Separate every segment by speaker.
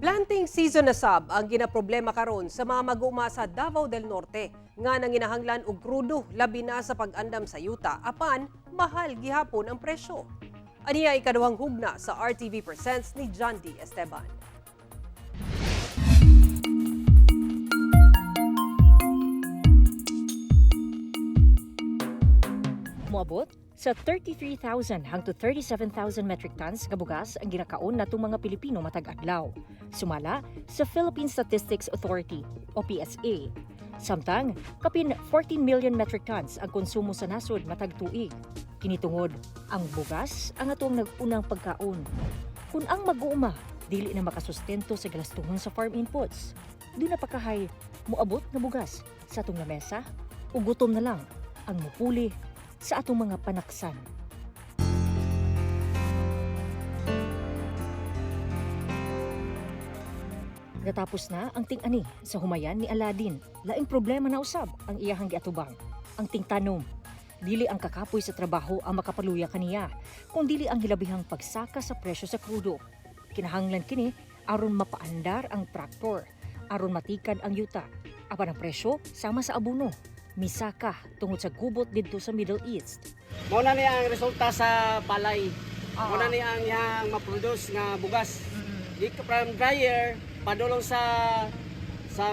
Speaker 1: Planting season na sab ang ginaproblema karon sa mga mag-uuma sa Davao del Norte nga nanginahanglan og krudo labi na sa pag-andam sa yuta apan mahal gihapon ang presyo. Aniya ikaduhang hugna sa RTV Presents ni John D. Esteban.
Speaker 2: Moabot sa 33,000 hangtod 37,000 metric tons nga bugas ang ginakaon natong mga Pilipino matag adlaw. Sumala sa Philippine Statistics Authority o PSA. Samtang kapin 14 million metric tons ang konsumo sa nasod matag tuig. Kinitungod ang bugas ang atong nag-unang pagkaon. Kung ang mag-uuma dili na makasustento sa galastungon sa farm inputs, di na pakahay moabot nga bugas sa atong lamesa ug gutom na lang ang mupuli sa atong mga panaksan. Natapos na ang ting-ani sa humayan ni Aladdin. Laing problema na usab ang iyahang giatubang. Ang tingtanom, dili ang kakapoy sa trabaho ang makapaluya kaniya, kung dili ang hilabihang pagsaka sa presyo sa krudo. Kinahanglan kini aron mapaandar ang traktor, aron matikad ang yuta. Apan ang presyo sama sa abono. Misaka tungod sa gubot didto sa Middle East.
Speaker 3: Mao na ni ang resulta sa balay. Mao na ni ang yang ma-produce nga bugas. Di from dryer padulong sa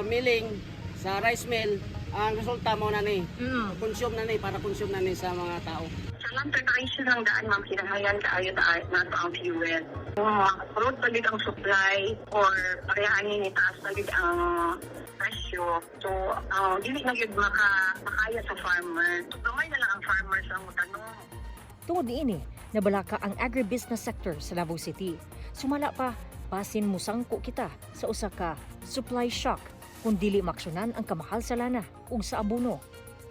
Speaker 3: milling, sa rice mill, ang resulta mao na ni. Consume na ni para consume na ni sa mga tao.
Speaker 4: Sa transportation ng daan, ma'am, kinahanglan kaayo na ang fuel. Road palit ang supply or parehanin ni taas palit ang presyo. So, dili na yun makaya sa farmer. So, gamay na lang ang farmers ang tanong.
Speaker 2: Tungod niini, nabalaka ang agribusiness sector sa Davao City. Sumala pa, basin musangko kita sa usa ka supply shock kung dili maksyonan ang kamahal sa lana ug sa abono.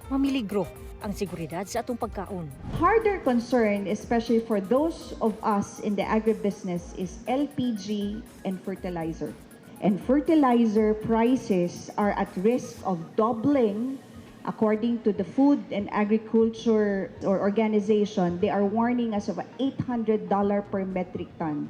Speaker 2: Mamiligro ang seguridad sa atong pagkaon.
Speaker 5: Harder concern, especially for those of us in the agribusiness, is LPG and fertilizer. And fertilizer prices are at risk of doubling. According to the Food and Agriculture Organization, they are warning us of $800 per metric ton.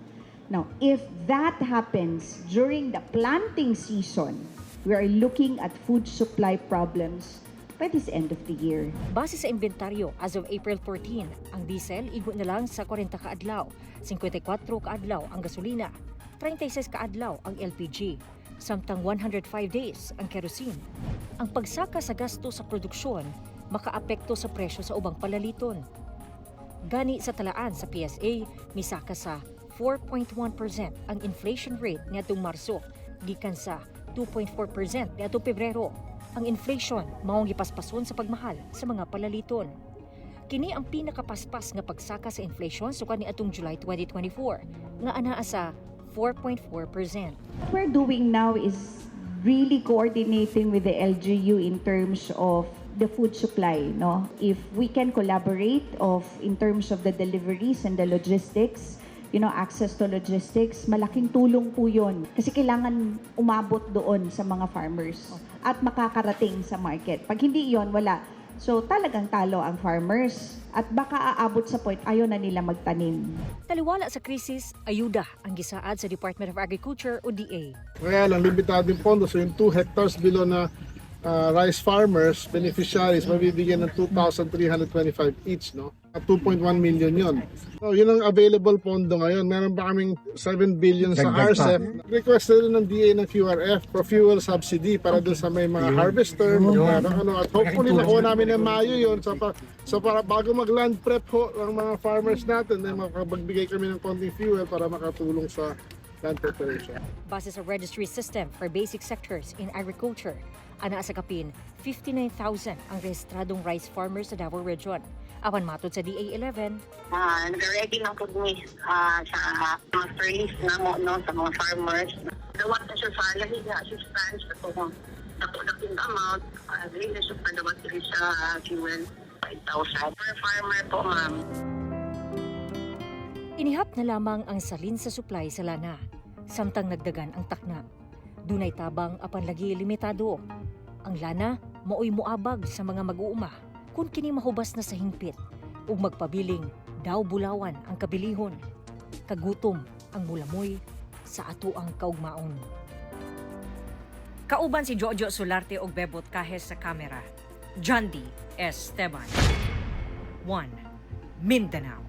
Speaker 5: Now, if that happens during the planting season, we are looking at food supply problems by this end of the year.
Speaker 2: Base sa inventaryo, as of April 14, ang diesel igo na lang sa 40 kaadlaw, 54 kaadlaw ang gasolina, 36 kaadlaw ang LPG, samtang 105 days ang kerosene. Ang pagsaka sa gasto sa produksyon makaapekto sa presyo sa ubang palaliton. Gani sa talaan sa PSA, misaka sa 4.1% ang inflation rate niadtong Marso, gikan sa 2.4% niadtong Pebrero. Ang inflation maong gipaspason sa pagmahal sa mga palaliton. Kini ang pinakapaspas nga pagsaka sa inflation sukad niadtong July 2024 nga anaa sa 4.4%.
Speaker 5: What we're doing now is really coordinating with the LGU in terms of the food supply, no? If we can collaborate in terms of the deliveries and the logistics, access to logistics, malaking tulong po yun. Kasi kailangan umabot doon sa mga farmers at makakarating sa market. Pag hindi yon wala. So talagang talo ang farmers at baka aabot sa point ayaw na nila magtanim.
Speaker 2: Taliwala sa krisis, ayuda ang gisaad sa Department of Agriculture o DA.
Speaker 6: Kaya lang, limitado yung pondo. So yung 2 hectares below na rice farmers, beneficiaries, mabibigyan ng 2,325 each, no? At 2.1 million yon. So yun ang available pondo ngayon. Meron pa kaming 7 billion sa RCEP. Request rin ng DA ng QRF for fuel subsidy para doon sa may mga harvester, at hopefully nakuha namin ng Mayo yun. So para bago mag-land prep ho ng mga farmers natin, makapagbigay kami ng konting fuel para makatulong sa land preparation.
Speaker 2: Base sa registry system for basic sectors in agriculture, ana sa kapin 59,000 ang rehistradong rice farmers sa Davao Region. Apan matod sa DA11,
Speaker 4: Nag-ready na po ni sa mga service na mo sa mga farmers. Dawat na siya sa lahi na assistance sa itong nakunaking amount. Dili na siya padawat rin sa fuel 5,000 per farmer po, ma'am.
Speaker 2: inihap na lamang ang salin sa supply sa lana, samtang nagdagan ang takna. Dunay tabang apan lagi limitado. Ang lana maoy moabag sa mga mag-uuma kung kini mahubas na sa hingpit ug magpabiling daw bulawan ang kabilihon. Kagutom ang mulamoy sa atuang kaugmaon. Kauban si Jojo Solarte og Bebot Kahes sa kamera. John D. Esteban. 1. Mindanao.